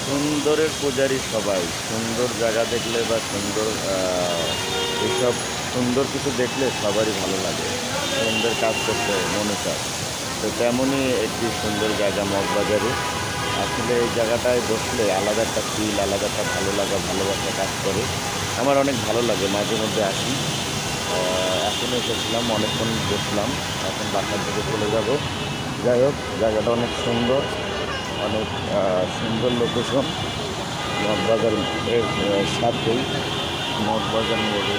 সুন্দরের পূজারী সবাই। সুন্দর জায়গা দেখলে বা সুন্দর এসব সুন্দর কিছু দেখলে সবারই ভালো লাগে। সুন্দর কাজ করতে মনে চায়। তো তেমনই একটি সুন্দর জায়গা মগবাজারে। আসলে এই জায়গাটায় বসলে আলাদা একটা ফিল, আলাদা একটা ভালো লাগা, ভালোবাসা কাজ করে। আমার অনেক ভালো লাগে, মাঝে মধ্যে আসি। এখন এসেছিলাম, অনেকক্ষণ বসলাম। এখন বাসার দিকে চলে যাব। যাই হোক, জায়গাটা অনেক সুন্দর, অনেক সুন্দর লোকেশন। মগবাজার এর সাথেই মগবাজার মোড়ে